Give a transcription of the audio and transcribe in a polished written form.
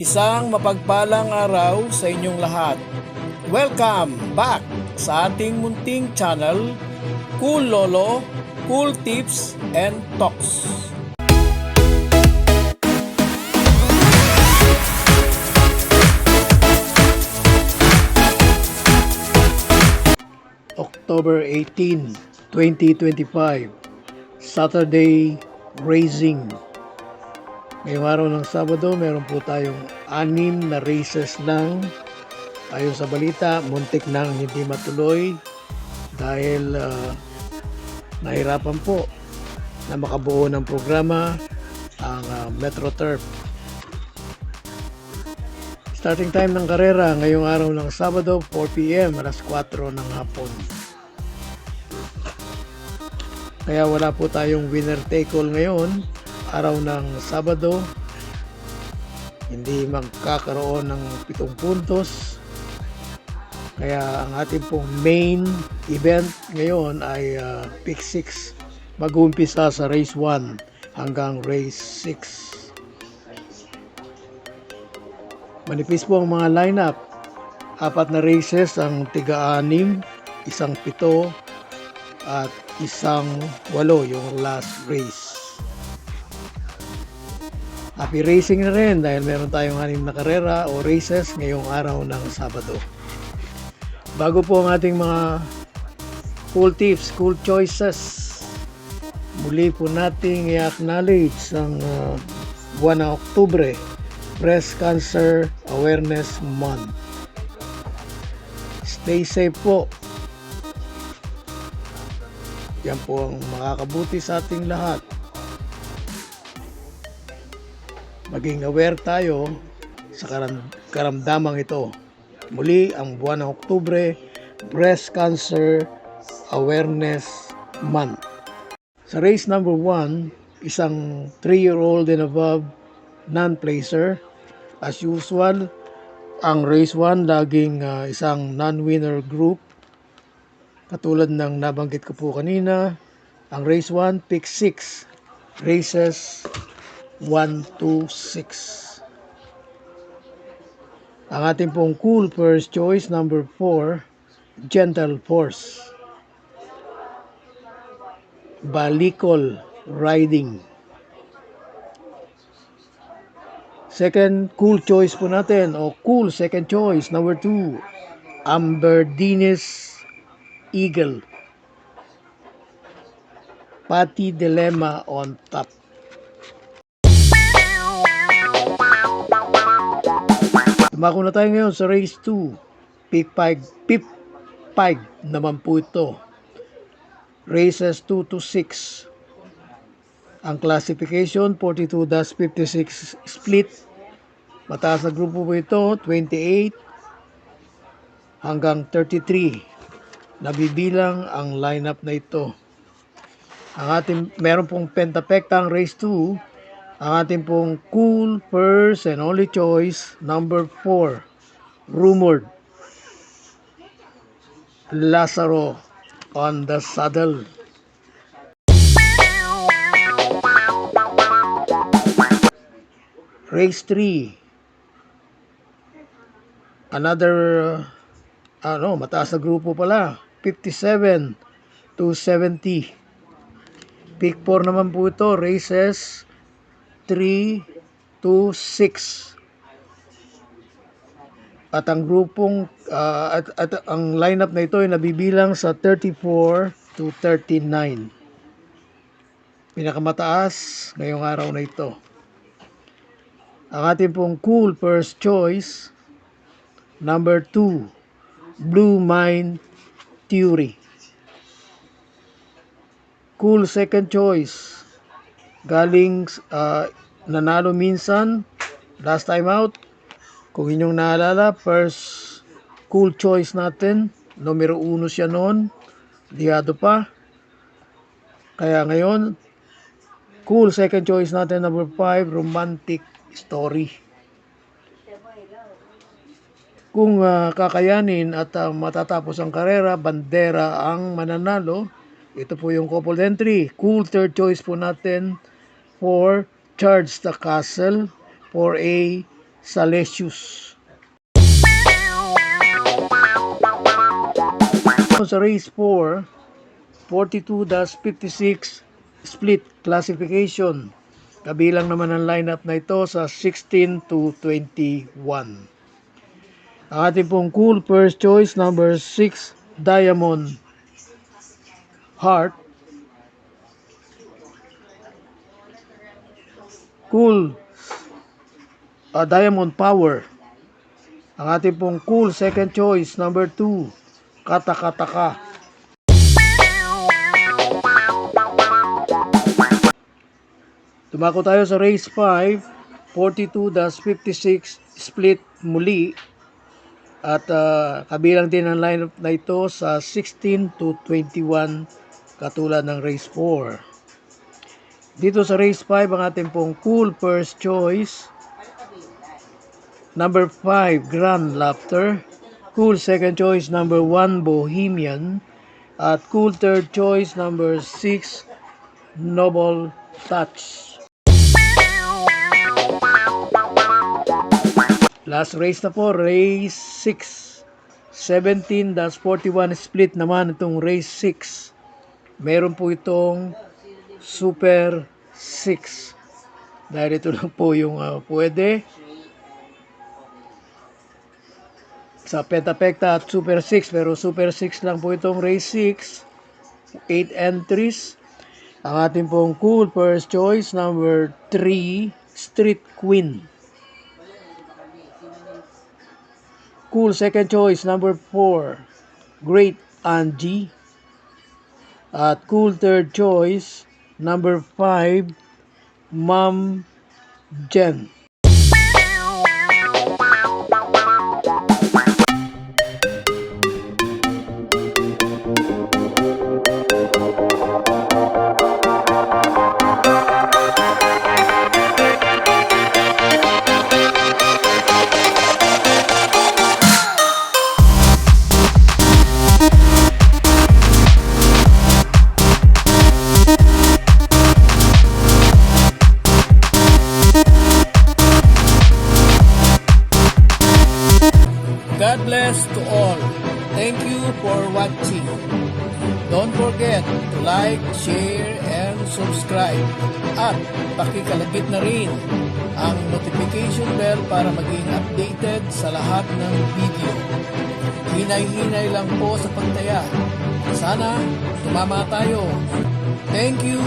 Isang mapagpalang araw sa inyong lahat. Welcome back sa ating munting channel, Cool Lolo, Cool Tips and Talks. October 18, 2025, Saturday Racing. Ngayong araw ng Sabado, meron po tayong 6 na races lang. Ayon sa balita, muntik nang hindi matuloy dahil nahirapan po na makabuo ng programa ang MetroTurf. Starting time ng karera ngayong araw ng Sabado, 4 p.m. alas 4 ng hapon. Kaya wala po tayong winner take all ngayon. Araw ng Sabado, hindi magkakaroon ng 7 puntos. Kaya ang ating pong main event ngayon ay Pick 6. Mag-uumpisa sa Race 1 hanggang Race 6. Manipis po ang mga lineup. 4 na races ang tiga-6, 1 7 at 1 8 yung last race. Happy racing na rin dahil meron tayong 6 na karera o races ngayong araw ng Sabado. Bago po ang ating mga cool tips, cool choices, muli po nating i-acknowledge ang buwan ng Oktubre, Breast Cancer Awareness Month. Stay safe po. Yan po ang makakabuti sa ating lahat. Maging aware tayo sa karamdamang ito. Muli ang buwan ng Oktubre, Breast Cancer Awareness Month. Sa race number 1, isang 3-year-old and above non-placer. As usual, ang race 1 laging isang non-winner group. Katulad ng nabanggit ko po kanina, ang race 1, pick 6, races 1 to 6. Ang ating pong cool first choice, number 4, Gentle Force. Balikol Riding. Second cool choice po natin, o cool second choice, number 2, Amberdinis Eagle. Pati Dilemma on top. Tumako na tayo ngayon sa race 2. Pick 5 naman po ito. Races 2 to 6. Ang classification 42-56 split. Mataas na grupo po ito, 28 hanggang 33. Nabibilang ang lineup na ito. Ang ating meron pong pentapekta ang race 2. Ang ating pong cool first and only choice, number 4, Rumored Lazaro on the saddle. Race 3. Another mataas na grupo pala, 57 to 70. Pick 4 naman po ito, races 3 to 6. At ang grupong at ang lineup na ito ay nabibilang sa 34 to 39. Pinakamataas ngayong araw na ito. Ang ating pong cool first choice, number 2, Blue Mind Theory. Cool second choice, galing nanalo minsan last time out. Kung inyong naalala, first cool choice natin, numero 1 siya noon, liyado pa. Kaya ngayon, cool second choice natin, number 5, Romantic Story. Kung kakayanin at matatapos ang karera, bandera ang mananalo. Ito po yung couple entry. Cool third choice po natin for Charge the Castle, 4A Salesius. Sa race 4, 42-56 split classification. Kabilang naman ang lineup na ito sa 16 to 21. Ang ating pong cool first choice, number 6, Diamond Heart. Cool Diamond Power. Ang ating pong cool second choice, number 2, Katakataka. Tumako tayo sa race 5, 42-56 split muli. At kabilang din ang lineup na ito sa 16 to 21 katulad ng race 4. Dito sa race 5 ang ating pong cool first choice, number 5, Grand Laughter. Cool second choice, number 1, Bohemian. At cool third choice, number 6, Noble Touch. Last race na po, race 6. 17-41 split naman itong race 6. Meron po itong Super 6. Dahil ito lang po yung pwede. Sa Petapekta at Super 6. Pero Super 6 lang po itong race 6. 8 entries. Ang ating pong cool first choice, number 3, Street Queen. Cool second choice, number 4, Great Angie. At cool third choice, number 5, Ma'am Jen. God bless to all. Thank you for watching. Don't forget to like, share, and subscribe. At pakikalagit na rin ang notification bell para maging updated sa lahat ng video. Hinay-hinay lang po sa pagtaya. Sana tumama tayo. Thank you!